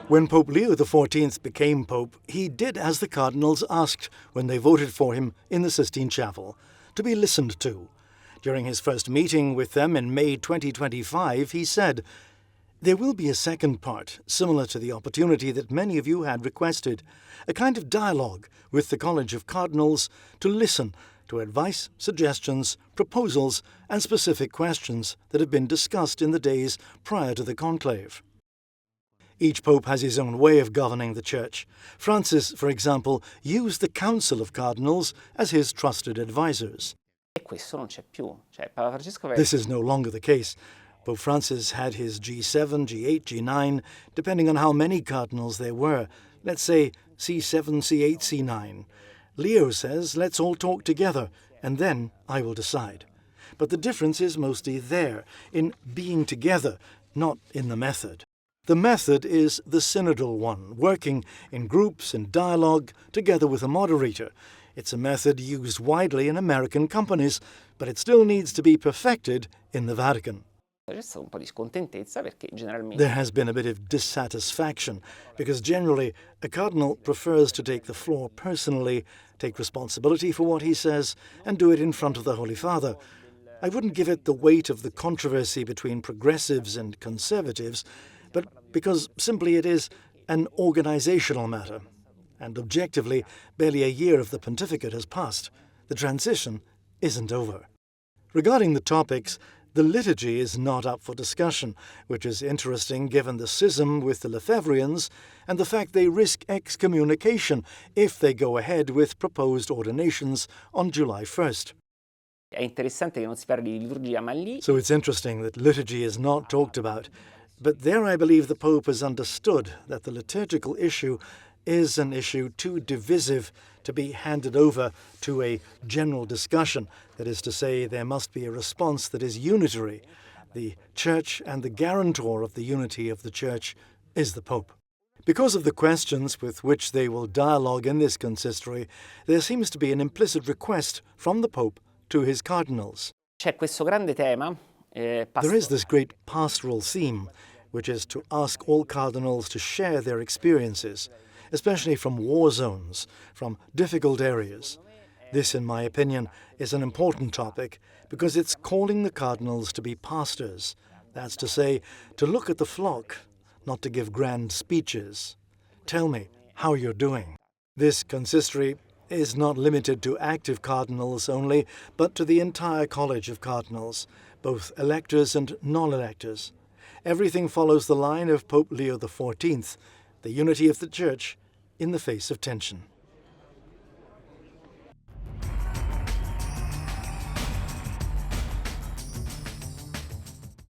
When Pope Leo XIV became Pope, he did as the cardinals asked when they voted for him in the Sistine Chapel, to be listened to. During his first meeting with them in May 2025, he said, "There will be a second part, similar to the opportunity that many of you had requested, a kind of dialogue with the College of Cardinals to listen to advice, suggestions, proposals, and specific questions that have been discussed in the days prior to the conclave." Each pope has his own way of governing the Church. Francis, for example, used the Council of Cardinals as his trusted advisors. This is no longer the case. Pope Francis had his G7, G8, G9, depending on how many cardinals there were. Let's say C7, C8, C9. Leo says, let's all talk together, and then I will decide. But the difference is mostly there, in being together, not in the method. The method is the synodal one, working in groups and dialogue together with a moderator. It's a method used widely in American companies, but it still needs to be perfected in the Vatican. There has been a bit of dissatisfaction because generally a cardinal prefers to take the floor personally, take responsibility for what he says, and do it in front of the Holy Father. I wouldn't give it the weight of the controversy between progressives and conservatives, but because simply it is an organizational matter. And objectively, barely a year of the pontificate has passed. The transition isn't over. Regarding the topics, the liturgy is not up for discussion, which is interesting given the schism with the Lefebvrians and the fact they risk excommunication if they go ahead with proposed ordinations on July 1st. So it's interesting that liturgy is not talked about, but there I believe the Pope has understood that the liturgical issue is an issue too divisive to be handed over to a general discussion. That is to say, there must be a response that is unitary. The Church and the guarantor of the unity of the Church is the Pope. Because of the questions with which they will dialogue in this consistory, there seems to be an implicit request from the Pope to his cardinals. There is this great pastoral theme, which is to ask all cardinals to share their experiences, especially from war zones, from difficult areas. This, in my opinion, is an important topic because it's calling the cardinals to be pastors. That's to say, to look at the flock, not to give grand speeches. Tell me how you're doing. This consistory is not limited to active cardinals only, but to the entire College of Cardinals, both electors and non-electors. Everything follows the line of Pope Leo XIV, the unity of the Church in the face of tension.